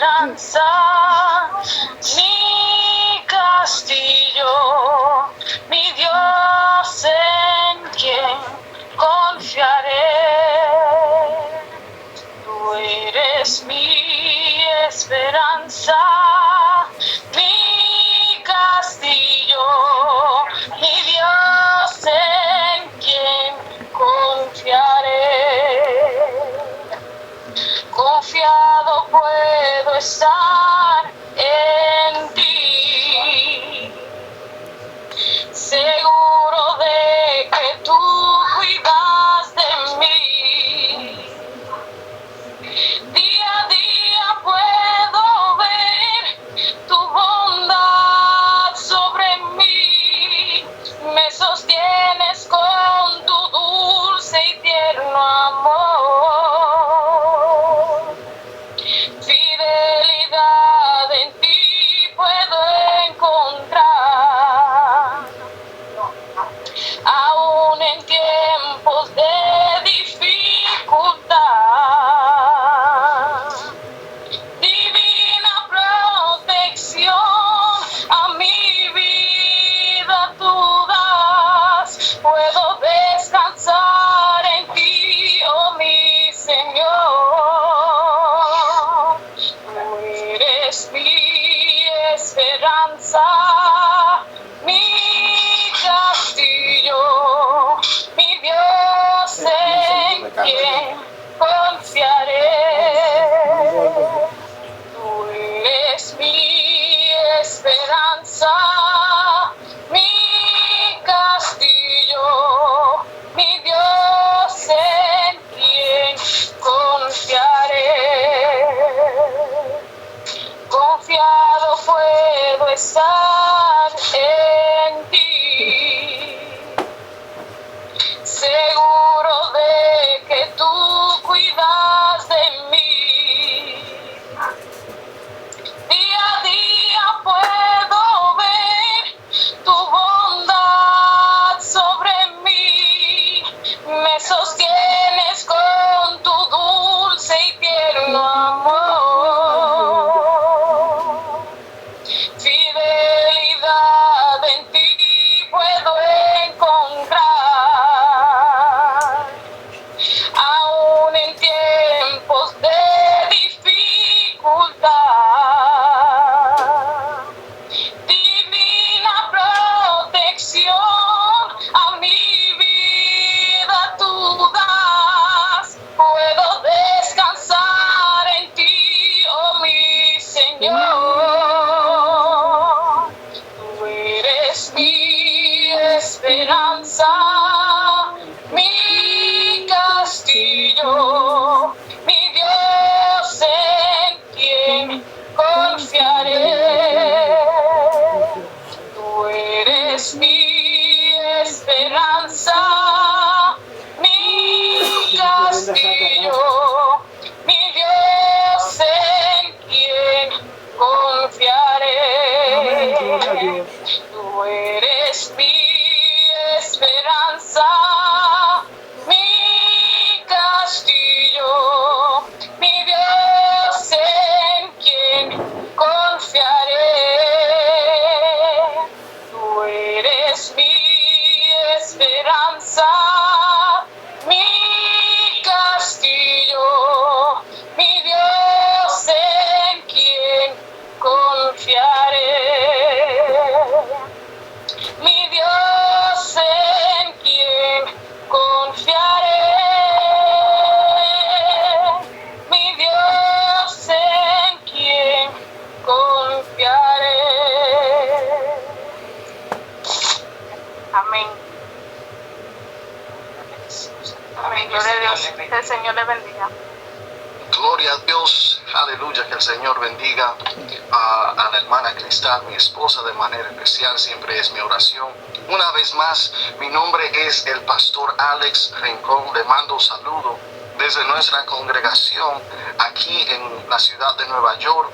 esperanza, mi castillo, mi Dios en quien confiaré. Tú eres mi esperanza, mi castillo, mi Dios en quien confiaré. Confiado puedo estar en ti, seguro de que tú cuidas de mí. Día a día puedo ver tu bondad sobre mí, me sostienes con tu dulce y tierno amor. Fidelidad en ti puedo encontrar, aún en tiempos de dificultad. Divina protección a mi vida tú das, puedo descansar en ti, oh mi Señor. Tú eres mi esperanza, mi castillo, mi Dios en quien confiaré. Tú eres mi esperanza, mi castillo, mi Dios en quien confiaré. Confiado puedo estar en ti, seguro de que tú cuidas de mí. Día a día puedo ver tu bondad sobre mí, me sostienes con tu dulce y tierno amor. Fidelidad en ti puedo encontrar, aún en tiempos de dificultad. Divina protección a mi vida tú das, puedo descansar en ti, oh mi Señor. Tú eres mi esperanza, mi castillo, mi Dios en quien confiaré. Tú eres mi esperanza, mi castillo, mi Dios en quien confiaré. Tú eres mi esperanza, mi castillo, mi Dios en quien confiaré. Tú eres mi esperanza, mi castillo, mi Dios en quien confiaré. Mi Dios en quien confiaré. Mi Dios en quien confiaré. Amén. Amén. Gloria a Dios. Que el Señor le bendiga. Gloria a Dios, aleluya, que el Señor bendiga a la hermana Cristal, mi esposa, de manera especial, siempre es mi oración. Una vez más, mi nombre es el pastor Alex Rincón, le mando un saludo desde nuestra congregación aquí en la ciudad de Nueva York.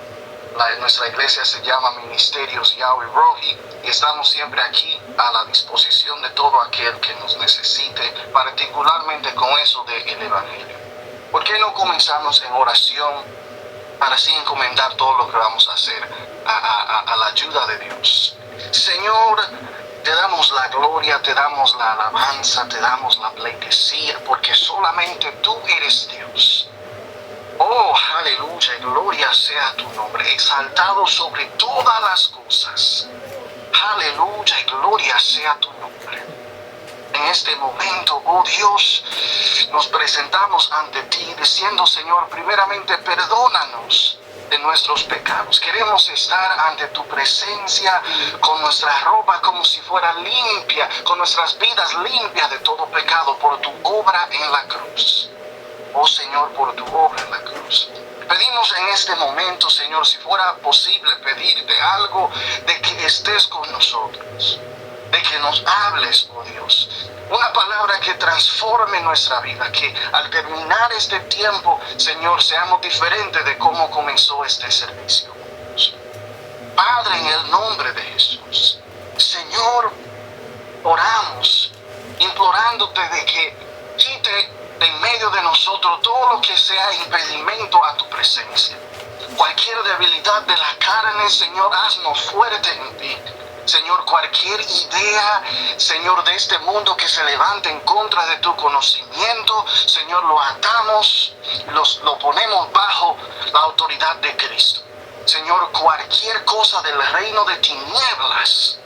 Nuestra iglesia se llama Ministerios Yahweh Rohi y estamos siempre aquí a la disposición de todo aquel que nos necesite, particularmente con eso del Evangelio. ¿Por qué no comenzamos en oración para así encomendar todo lo que vamos a hacer a la ayuda de Dios. Señor, te damos la gloria, te damos la alabanza, te damos la pleitesía, porque solamente tú eres Dios. Oh, aleluya, y gloria sea tu nombre, exaltado sobre todas las cosas. Aleluya, y gloria sea tu nombre. En este momento, oh Dios, nos presentamos ante ti diciendo, Señor, primeramente perdónanos de nuestros pecados. Queremos estar ante tu presencia con nuestra ropa como si fuera limpia, con nuestras vidas limpias de todo pecado por tu obra en la cruz. Oh Señor, por tu obra en la cruz. Pedimos en este momento, Señor, si fuera posible pedirte algo, de que estés con nosotros, de que nos hables, oh Dios, una palabra que transforme nuestra vida, que al terminar este tiempo, Señor, seamos diferentes de cómo comenzó este servicio. Padre, en el nombre de Jesús, Señor, oramos, implorándote de que quite de en medio de nosotros todo lo que sea impedimento a tu presencia. Cualquier debilidad de la carne, Señor, haznos fuerte en ti. Señor, cualquier idea, Señor, de este mundo que se levante en contra de tu conocimiento, Señor, lo atamos, lo ponemos bajo la autoridad de Cristo. Señor, cualquier cosa del reino de tinieblas,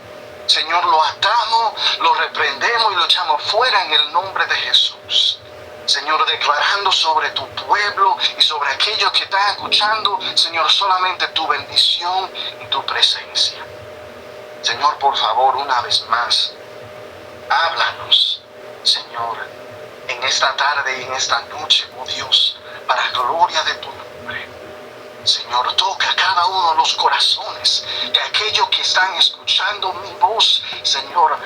Señor, lo atamos, lo reprendemos y lo echamos fuera en el nombre de Jesús. Señor, declarando sobre tu pueblo y sobre aquellos que están escuchando, Señor, solamente tu bendición y tu presencia. Señor, por favor, una vez más, háblanos, Señor, en esta tarde y en esta noche, oh Dios, para gloria de tu nombre. Señor, toca cada uno de los corazones de aquellos que están escuchando mi voz, Señor,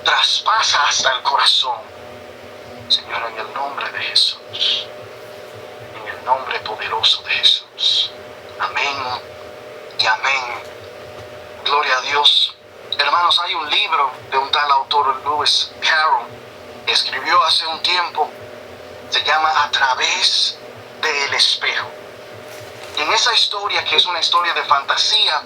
traspasa hasta el corazón. Señor, en el nombre de Jesús, en el nombre poderoso de Jesús. Amén y amén. Gloria a Dios. Hermanos, hay un libro de un tal autor, Lewis Carroll, que escribió hace un tiempo. Se llama A través del espejo. Y en esa historia, que es una historia de fantasía,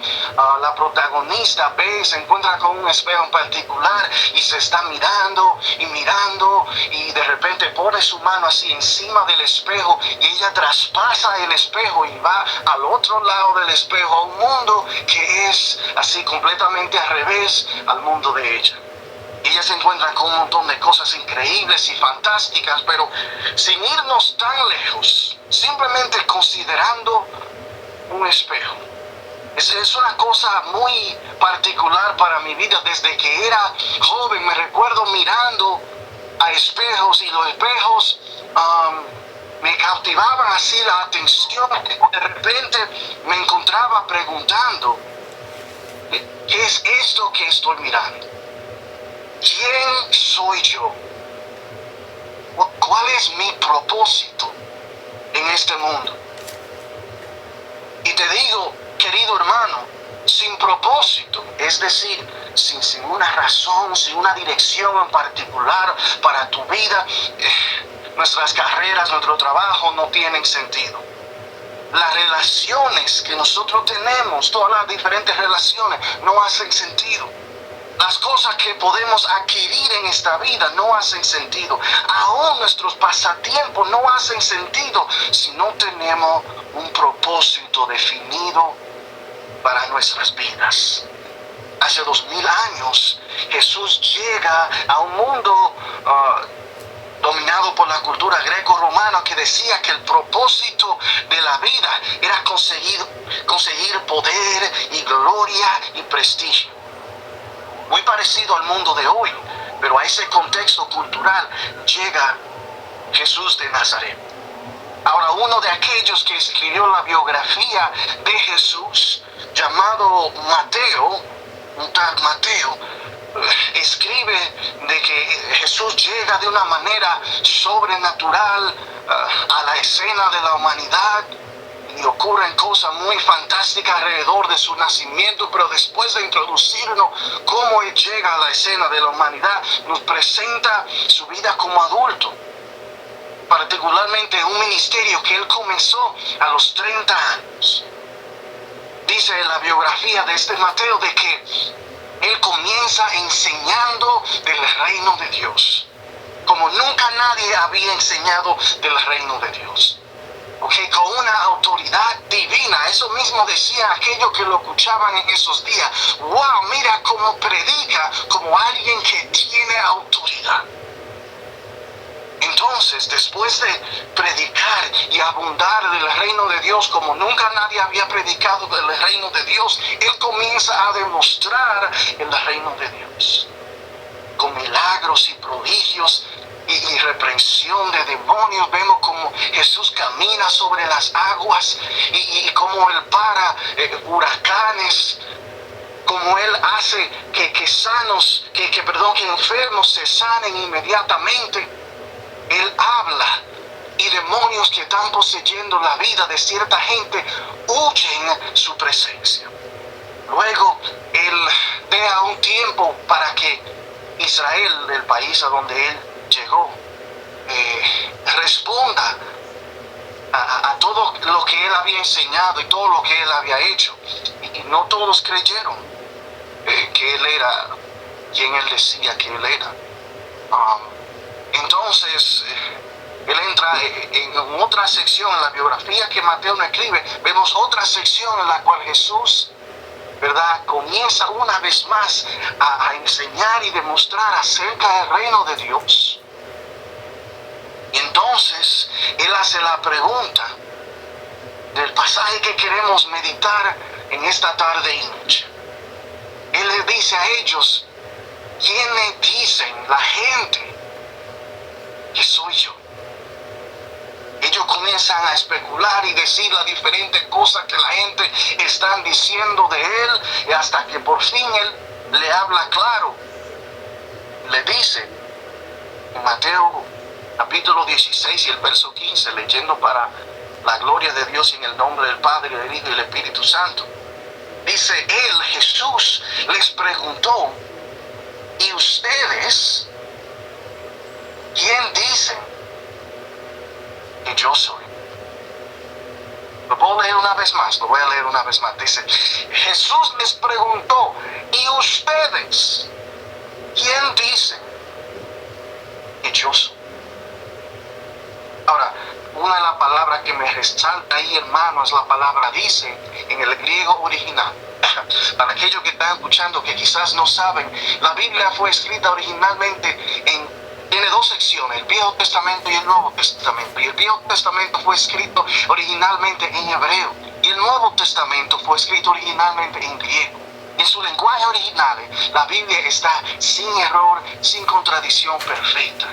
la protagonista ve, se encuentra con un espejo en particular y se está mirando y de repente pone su mano así encima del espejo y ella traspasa el espejo y va al otro lado del espejo, a un mundo que es así completamente al revés al mundo de ella. Ella se encuentra con un montón de cosas increíbles y fantásticas, pero sin irnos tan lejos, simplemente considerando un espejo. Es una cosa muy particular para mi vida. Desde que era joven me recuerdo mirando a espejos y los espejos me cautivaban así la atención. De repente me encontraba preguntando, ¿qué es esto que estoy mirando? ¿Quién soy yo? ¿Cuál es mi propósito en este mundo? Y te digo, querido hermano, sin propósito, es decir, sin una razón, sin una dirección en particular para tu vida, nuestras carreras, nuestro trabajo no tienen sentido. Las relaciones que nosotros tenemos, todas las diferentes relaciones, no hacen sentido. Las cosas que podemos adquirir en esta vida no hacen sentido. Aún nuestros pasatiempos no hacen sentido si no tenemos un propósito definido para nuestras vidas. Hace 2000 años Jesús llega a un mundo dominado por la cultura greco-romana, que decía que el propósito de la vida era conseguir poder y gloria y prestigio. Muy parecido al mundo de hoy, pero a ese contexto cultural llega Jesús de Nazaret. Ahora, uno de aquellos que escribió la biografía de Jesús, llamado Mateo, un tal Mateo, escribe de que Jesús llega de una manera sobrenatural a la escena de la humanidad. Y ocurren cosas muy fantásticas alrededor de su nacimiento, pero después de introducirnos cómo Él llega a la escena de la humanidad, nos presenta su vida como adulto. particularmente un ministerio que él comenzó a los 30 años. Dice en la biografía de este Mateo de que él comienza enseñando del reino de Dios, como nunca nadie había enseñado del reino de Dios. Okay, con una autoridad divina. Eso mismo decía aquellos que lo escuchaban en esos días. Wow, mira cómo predica como alguien que tiene autoridad. Entonces, después de predicar y abundar del reino de Dios como nunca nadie había predicado del reino de Dios, él comienza a demostrar el reino de Dios con milagros y prodigios y reprensión de demonios. Vemos como Jesús camina sobre las aguas y como él para huracanes, como él hace que enfermos se sanen inmediatamente. Él habla y demonios que están poseyendo la vida de cierta gente huyen su presencia. Luego él deja un tiempo para que Israel, el país a donde él llegó, responda a todo lo que él había enseñado y todo lo que él había hecho. Y no todos creyeron que él era quien él decía que él era. Entonces él entra en otra sección en la biografía que Mateo no escribe. Vemos otra sección en la cual Jesús, ¿verdad?, comienza una vez más a enseñar y demostrar acerca del reino de Dios. Y entonces él hace la pregunta del pasaje que queremos meditar en esta tarde y noche. Él les dice a ellos: ¿quiénes dicen la gente que soy yo? Ellos comienzan a especular y decir las diferentes cosas que la gente está diciendo de él, y hasta que por fin él le habla claro. Le dice en Mateo capítulo 16 y el verso 15, leyendo para la gloria de Dios en el nombre del Padre, del Hijo y del Espíritu Santo. Dice él, Jesús, les preguntó: ¿y ustedes quién dicen que yo soy? Lo puedo leer una vez más, lo voy a leer una vez más. Dice, Jesús les preguntó: ¿y ustedes quién dicen que yo soy? Ahora, una de las palabras que me resalta ahí, hermano, es la palabra dice en el griego original. Para aquellos que están escuchando que quizás no saben, la Biblia fue escrita originalmente tiene dos secciones, el Viejo Testamento y el Nuevo Testamento. Y el Viejo Testamento fue escrito originalmente en hebreo, y el Nuevo Testamento fue escrito originalmente en griego. En su lenguaje original, la Biblia está sin error, sin contradicción, perfecta.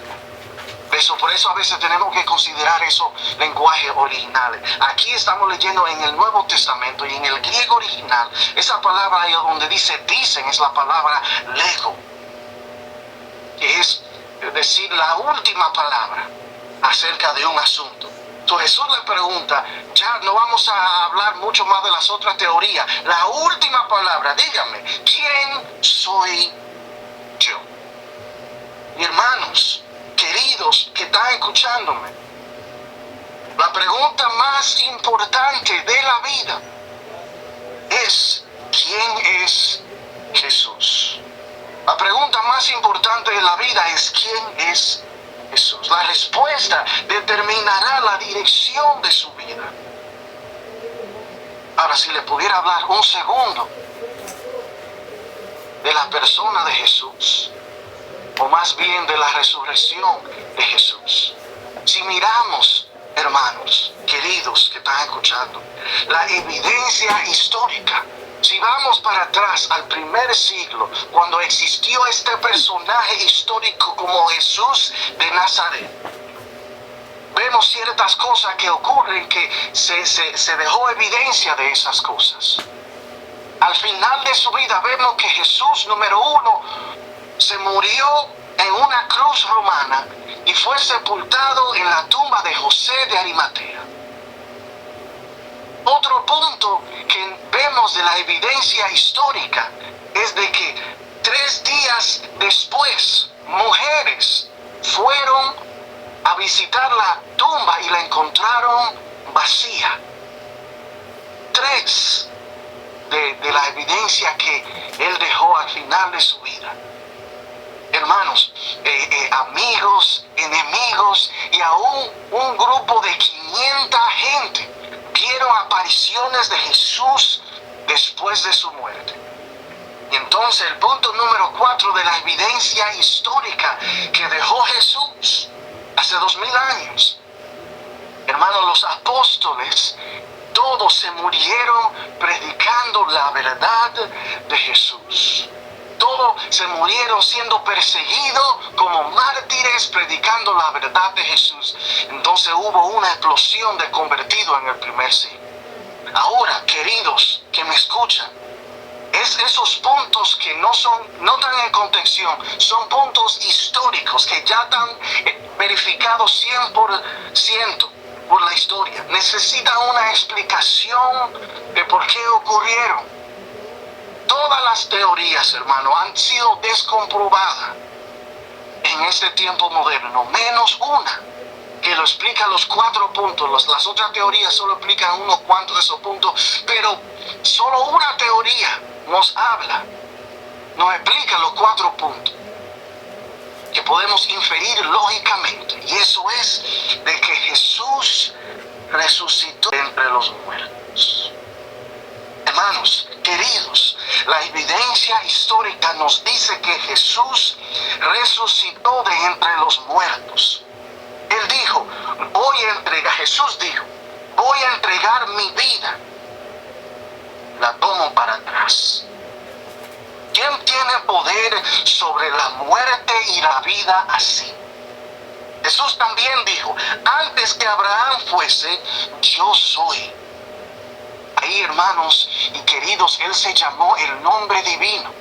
Por eso a veces tenemos que considerar esos lenguajes originales. Aquí estamos leyendo en el Nuevo Testamento, y en el griego original, esa palabra ahí donde dice dicen es la palabra lego, que es decir la última palabra acerca de un asunto. Entonces Jesús le pregunta, ya no vamos a hablar mucho más de las otras teorías, la última palabra, dígame, ¿quién soy yo? Y hermanos queridos que están escuchándome, la pregunta más importante de la vida es: ¿quién es Jesús? La pregunta más importante de la vida es: ¿quién es Jesús? La respuesta determinará la dirección de su vida. Ahora, si le pudiera hablar un segundo de la persona de Jesús, o más bien de la resurrección de Jesús. Si miramos, hermanos queridos que están escuchando, la evidencia histórica, si vamos para atrás al primer siglo, cuando existió este personaje histórico como Jesús de Nazaret, vemos ciertas cosas que ocurren que se dejó evidencia de esas cosas. Al final de su vida vemos que Jesús, número uno, se murió en una cruz romana y fue sepultado en la tumba de José de Arimatea. Otro punto que vemos de la evidencia histórica es de que 3 días después, mujeres fueron a visitar la tumba y la encontraron vacía. 3 de la evidencia que él dejó al final de su vida. Hermanos, amigos, enemigos y aún un grupo de 500 gente vieron apariciones de Jesús después de su muerte. Y entonces el punto número 4 de la evidencia histórica que dejó Jesús hace 2000 años. Hermanos, los apóstoles todos se murieron predicando la verdad de Jesús. Todos se murieron siendo perseguidos como mártires predicando la verdad de Jesús. Entonces hubo una explosión de convertidos en el primer siglo. Ahora, queridos que me escuchan, esos puntos que no están en contención, son puntos históricos que ya están verificados 100% por la historia. Necesitan una explicación de por qué ocurrieron. Todas las teorías, hermano, han sido descomprobadas en este tiempo moderno, menos una que lo explica los 4 puntos. Las otras teorías solo explican unos cuantos de esos puntos, pero solo una teoría nos explica los 4 puntos que podemos inferir lógicamente, y eso es de que Jesús resucitó entre los muertos. Hermanos queridos, la evidencia histórica nos dice que Jesús resucitó de entre los muertos. Él dijo, Jesús dijo, voy a entregar mi vida, la tomo para atrás. ¿Quién tiene poder sobre la muerte y la vida así? Jesús también dijo, antes que Abraham fuese, yo soy. Ahí, hermanos y queridos, Él se llamó el nombre divino.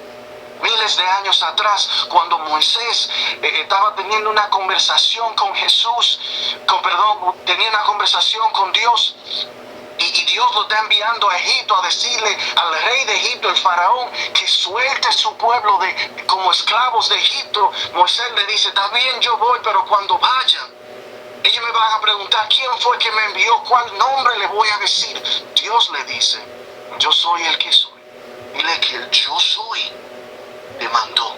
Miles de años atrás, cuando Moisés estaba teniendo una conversación con tenía una conversación con Dios, y Dios lo está enviando a Egipto a decirle al rey de Egipto, el faraón, que suelte su pueblo como esclavos de Egipto. Moisés le dice, está bien, yo voy, pero cuando vayan, ellos me van a preguntar quién fue que me envió, cuál nombre le voy a decir. Dios le dice, yo soy el que soy. Dile que el yo soy te mandó.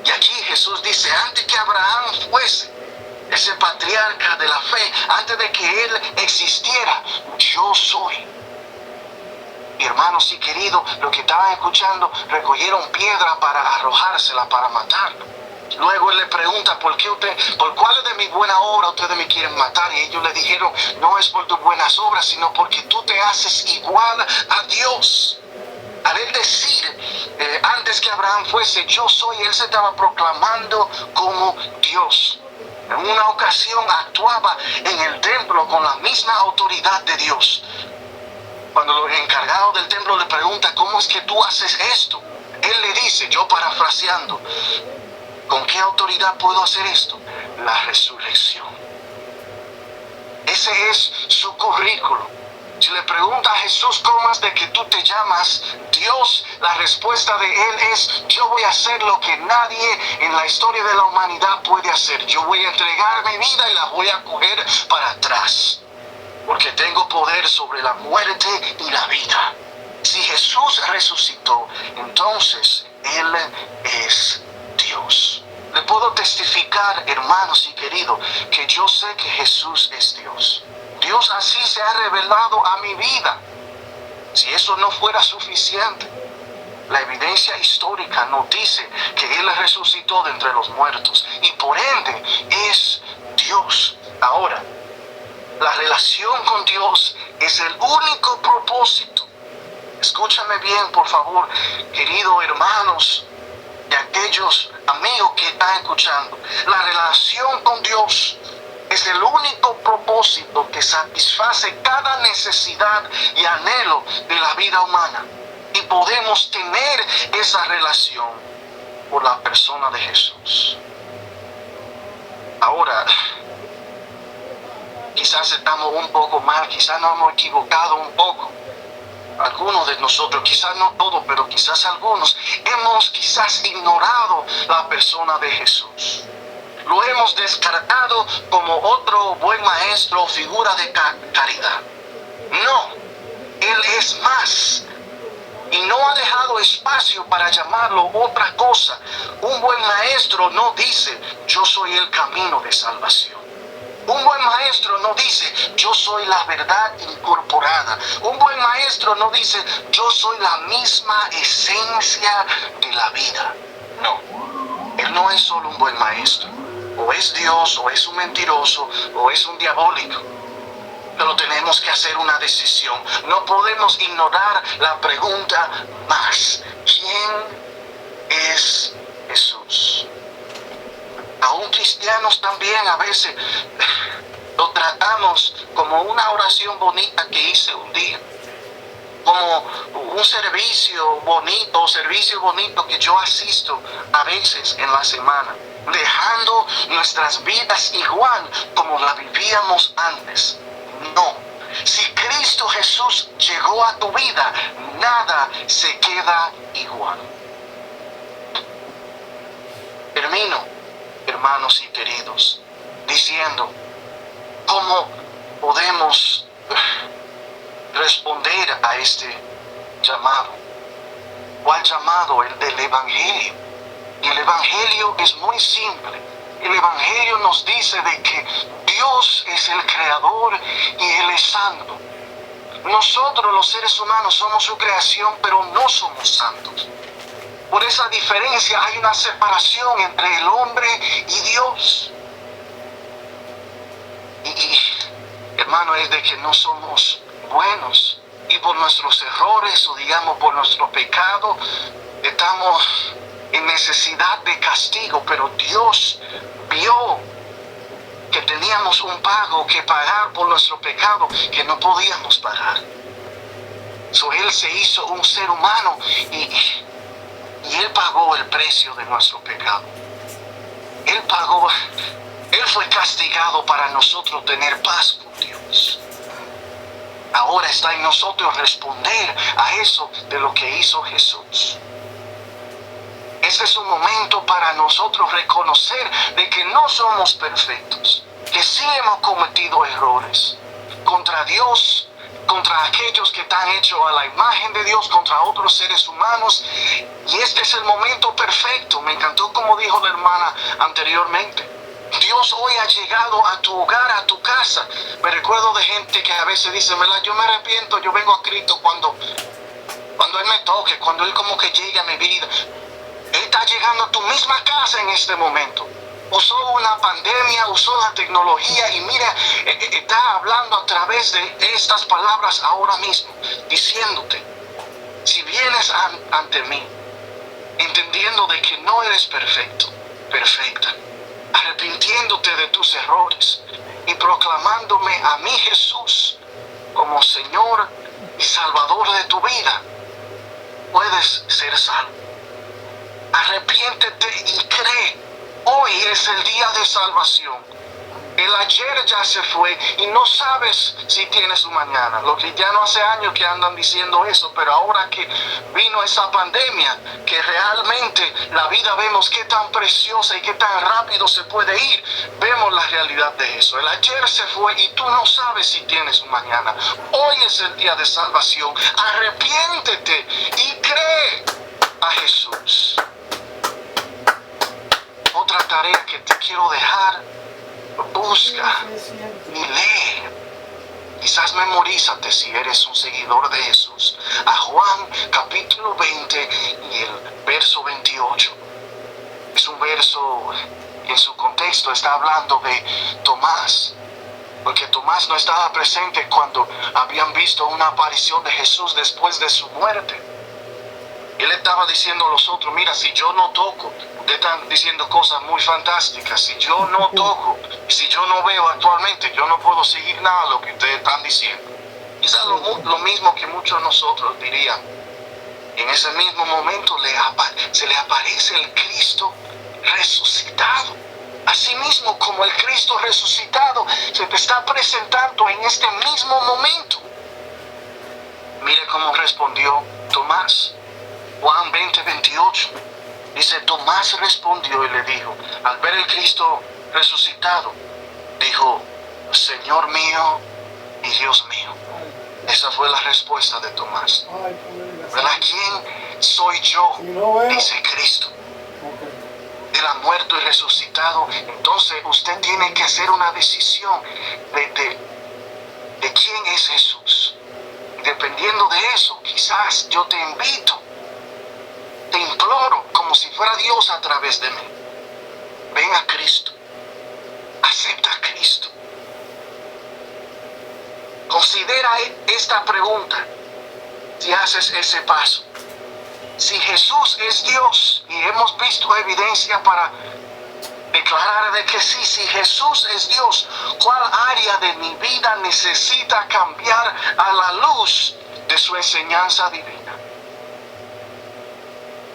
Y aquí Jesús dice, antes que Abraham fuese ese patriarca de la fe, antes de que él existiera, yo soy. Mi hermanos y queridos, los que estaban escuchando, recogieron piedra para arrojársela, para matarlo. Luego él le pregunta, ¿por cuáles de mis buenas obras ustedes me quieren matar? Y ellos le dijeron, no es por tus buenas obras, sino porque tú te haces igual a Dios. Al él decir, antes que Abraham fuese, yo soy, él se estaba proclamando como Dios. En una ocasión actuaba en el templo con la misma autoridad de Dios. Cuando los encargados del templo le preguntan, ¿cómo es que tú haces esto? Él le dice, yo parafraseando, ¿con qué autoridad puedo hacer esto? La resurrección. Ese es su currículo. Si le pregunta a Jesús, ¿cómo es de que tú te llamas Dios? La respuesta de él es, yo voy a hacer lo que nadie en la historia de la humanidad puede hacer. Yo voy a entregar mi vida y la voy a coger para atrás, porque tengo poder sobre la muerte y la vida. Si Jesús resucitó, entonces Él es Dios. Le puedo testificar, hermanos y queridos, que yo sé que Jesús es Dios. Dios así se ha revelado a mi vida. Si eso no fuera suficiente, la evidencia histórica nos dice que Él resucitó de entre los muertos y por ende es Dios. Ahora, la relación con Dios es el único propósito. Escúchame bien, por favor, queridos hermanos y aquellos amigos que están escuchando. La relación con Dios es el único propósito que satisface cada necesidad y anhelo de la vida humana. Y podemos tener esa relación por la persona de Jesús. Ahora, quizás estamos un poco mal, quizás nos hemos equivocado un poco. Algunos de nosotros, quizás no todos, pero quizás algunos, hemos quizás ignorado la persona de Jesús. lo hemos descartado como otro buen maestro o figura de caridad. No, Él es más. Y no ha dejado espacio para llamarlo otra cosa. Un buen maestro no dice, yo soy el camino de salvación. Un buen maestro no dice, yo soy la verdad incorporada. Un buen maestro no dice, yo soy la misma esencia de la vida. No, Él no es solo un buen maestro. O es Dios, o es un mentiroso, o es un diabólico. Pero tenemos que hacer una decisión. No podemos ignorar la pregunta más. ¿Quién es Jesús? Aún cristianos también a veces lo tratamos como una oración bonita que hice un día. Como un servicio bonito que yo asisto a veces en la semana. Dejando nuestras vidas igual como la vivíamos antes. No, si Cristo Jesús llegó a tu vida, nada se queda igual. Termino, hermanos y queridos, diciendo cómo podemos responder a este llamado. ¿Cuál llamado? El del Evangelio. Y el Evangelio es muy simple. El Evangelio nos dice de que Dios es el creador y Él es santo. Nosotros los seres humanos somos su creación, pero no somos santos. Por esa diferencia hay una separación entre el hombre y Dios. Y hermano, es de que no somos buenos. Y por nuestros errores o digamos por nuestro pecado, estamos en necesidad de castigo, pero Dios vio que teníamos un pago que pagar por nuestro pecado que no podíamos pagar. Él se hizo un ser humano y Él pagó el precio de nuestro pecado. Él fue castigado para nosotros tener paz con Dios. Ahora está en nosotros responder a eso de lo que hizo Jesús. Este es un momento para nosotros reconocer de que no somos perfectos, que sí hemos cometido errores contra Dios, contra aquellos que están hechos a la imagen de Dios, contra otros seres humanos. Y este es el momento perfecto. Me encantó como dijo la hermana anteriormente. Dios hoy ha llegado a tu hogar, a tu casa. Me recuerdo de gente que a veces dice, ¿verdad? Yo me arrepiento, yo vengo a Cristo cuando Él me toque, cuando Él como que llegue a mi vida. Él está llegando a tu misma casa en este momento. Usó una pandemia, usó la tecnología y mira, está hablando a través de estas palabras ahora mismo, diciéndote, si vienes ante mí, entendiendo de que no eres perfecta, arrepintiéndote de tus errores y proclamándome a mí Jesús como Señor y Salvador de tu vida, puedes ser salvo. Arrepiéntete y cree. Hoy es el día de salvación. El ayer ya se fue y no sabes si tienes un mañana. Los cristianos hace años que andan diciendo eso, pero ahora que vino esa pandemia, que realmente la vida vemos qué tan preciosa y qué tan rápido se puede ir, vemos la realidad de eso. El ayer se fue y tú no sabes si tienes un mañana. Hoy es el día de salvación. Arrepiéntete y cree a Jesús. Otra tarea que te quiero dejar: busca y lee. Quizás memorízate si eres un seguidor de Jesús. A Juan capítulo 20 y el verso 28. Es un verso que en su contexto está hablando de Tomás. Porque Tomás no estaba presente cuando habían visto una aparición de Jesús después de su muerte. Él estaba diciendo a los otros, mira, si yo no toco, ustedes están diciendo cosas muy fantásticas, si yo no toco, si yo no veo actualmente, yo no puedo seguir nada de lo que ustedes están diciendo. Quizás lo mismo que muchos de nosotros dirían. En ese mismo momento se le aparece el Cristo resucitado. Asimismo, como el Cristo resucitado se te está presentando en este mismo momento. Mire cómo respondió Tomás. Juan 20, 28. Dice, Tomás respondió y le dijo, al ver el Cristo resucitado, dijo, Señor mío y Dios mío. Esa fue la respuesta de Tomás. ¿Verdad? ¿Quién soy yo? Dice Cristo. Él ha muerto y resucitado. Entonces usted tiene que hacer una decisión de quién es Jesús. Dependiendo de eso, quizás yo te invito, te imploro, como si fuera Dios a través de mí. Ven a Cristo. Acepta a Cristo. Considera esta pregunta si haces ese paso. Si Jesús es Dios, y hemos visto evidencia para declarar de que sí, si Jesús es Dios, ¿cuál área de mi vida necesita cambiar a la luz de su enseñanza divina?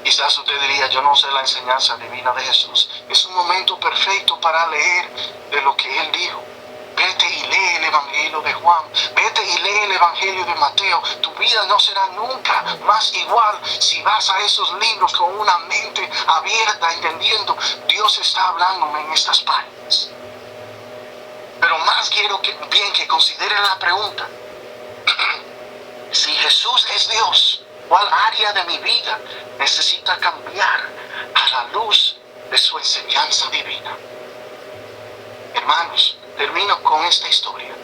Quizás usted diría, yo no sé la enseñanza divina de Jesús. Es un momento perfecto para leer de lo que Él dijo. Vete y lee el Evangelio de Juan. Vete y lee el Evangelio de Mateo. Tu vida no será nunca más igual si vas a esos libros con una mente abierta, entendiendo, Dios está hablándome en estas páginas. Pero más quiero que consideren la pregunta. Si Jesús es Dios, ¿cuál área de mi vida necesita cambiar a la luz de su enseñanza divina? Hermanos, termino con esta historia.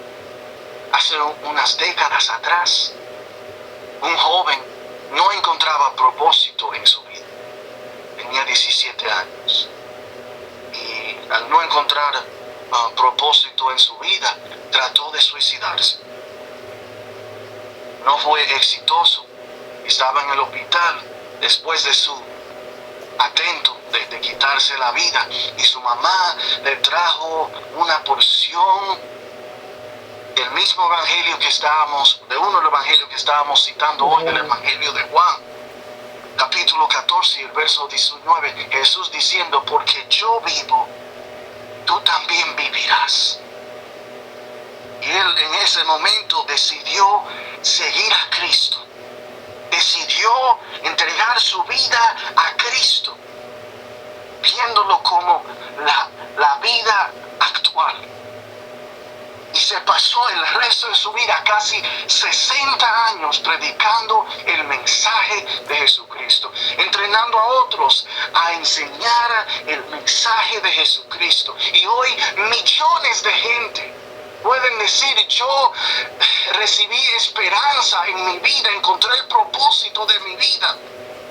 Hace unas décadas atrás, un joven no encontraba propósito en su vida. Tenía 17 años. Y al no encontrar propósito en su vida, trató de suicidarse. No fue exitoso. Estaba en el hospital después de su atento de quitarse la vida, y su mamá le trajo una porción del mismo evangelio que estábamos, de uno de los evangelios que estábamos citando hoy, del evangelio de Juan, capítulo 14, el verso 19, Jesús diciendo, porque yo vivo, tú también vivirás. Y él en ese momento decidió seguir a Cristo. Decidió entregar su vida a Cristo, viéndolo como la vida actual. Y se pasó el resto de su vida, casi 60 años, predicando el mensaje de Jesucristo, entrenando a otros a enseñar el mensaje de Jesucristo. Y hoy millones de gente pueden decir, yo recibí esperanza en mi vida, encontré el propósito de mi vida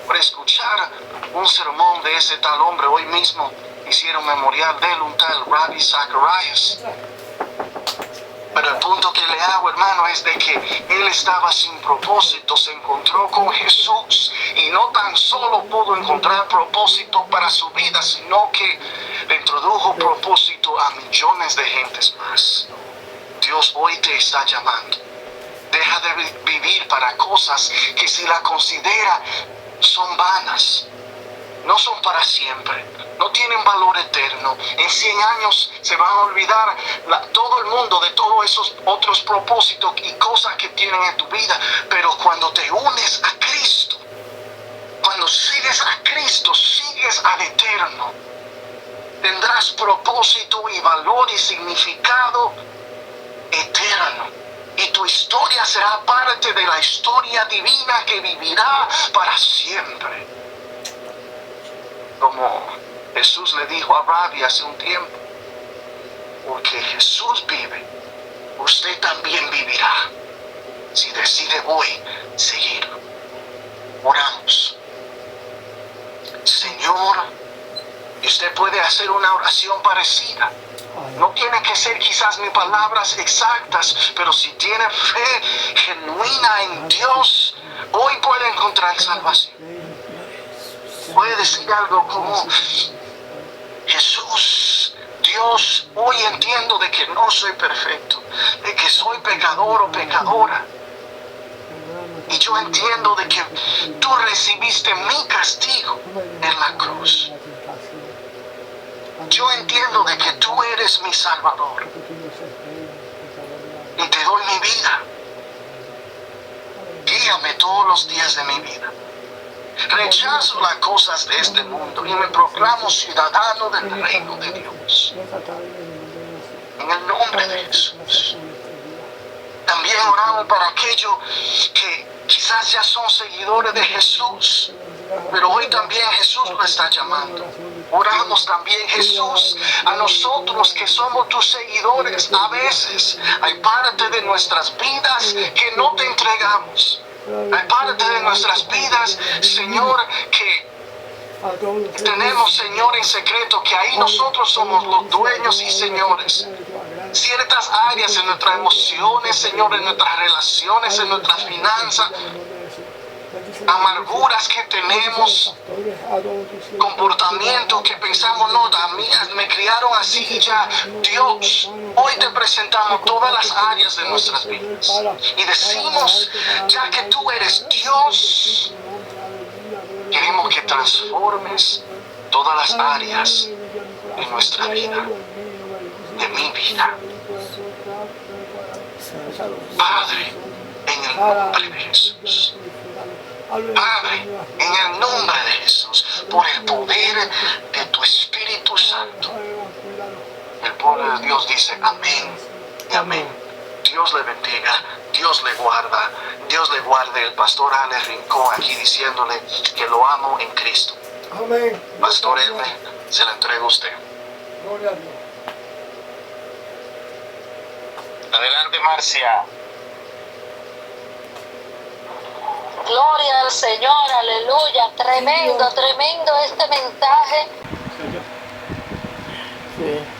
por escuchar un sermón de ese tal hombre. Hoy mismo hicieron memorial de él, un tal Ravi Zacharias. Pero el punto que le hago, hermano, es de que él estaba sin propósito, se encontró con Jesús y no tan solo pudo encontrar propósito para su vida, sino que le introdujo propósito a millones de gentes más. Dios hoy te está llamando. Deja de vivir para cosas que, si la considera, son vanas. No son para siempre. No tienen valor eterno. En 100 años se van a olvidar todo el mundo de todos esos otros propósitos y cosas que tienen en tu vida. Pero cuando te unes a Cristo, cuando sigues a Cristo, sigues al eterno. Tendrás propósito y valor y significado eterno, y tu historia será parte de la historia divina que vivirá para siempre. Como Jesús le dijo a Ravi hace un tiempo, porque Jesús vive, usted también vivirá si decide hoy seguirlo. Oramos. Señor, y usted puede hacer una oración parecida. No tiene que ser quizás ni palabras exactas, pero si tiene fe genuina en Dios, hoy puede encontrar salvación. Puede decir algo como, Jesús, Dios, hoy entiendo de que no soy perfecto, de que soy pecador o pecadora. Y yo entiendo de que tú recibiste mi castigo en la cruz. Yo entiendo de que tú eres mi Salvador y te doy mi vida. Guíame todos los días de mi vida. Rechazo las cosas de este mundo y me proclamo ciudadano del reino de Dios. En el nombre de Jesús. También oramos para aquellos que quizás ya son seguidores de Jesús, pero hoy también Jesús lo está llamando. Oramos también, Jesús, a nosotros que somos tus seguidores. A veces hay parte de nuestras vidas que no te entregamos. Hay parte de nuestras vidas, Señor, que tenemos, Señor, en secreto, que ahí nosotros somos los dueños y señores. Ciertas áreas en nuestras emociones, Señor, en nuestras relaciones, en nuestras finanzas, amarguras que tenemos, comportamientos que pensamos, no, a mí me criaron así ya. Dios, hoy te presentamos todas las áreas de nuestras vidas y decimos, ya que tú eres Dios, queremos que transformes todas las áreas de nuestra vida, de mi vida. Padre, en el nombre de Jesús. Padre, en el nombre de Jesús, por el poder de tu Espíritu Santo. El pueblo de Dios dice amén y amén. Dios le bendiga, Dios le guarda, Dios le guarde. El pastor Ale Rincón aquí diciéndole que lo amo en Cristo. Amén. Pastor Elmer, se la entrego a usted. Gloria a Dios. Adelante, Marcia. Gloria al Señor, aleluya. Tremendo, tremendo este mensaje. Sí.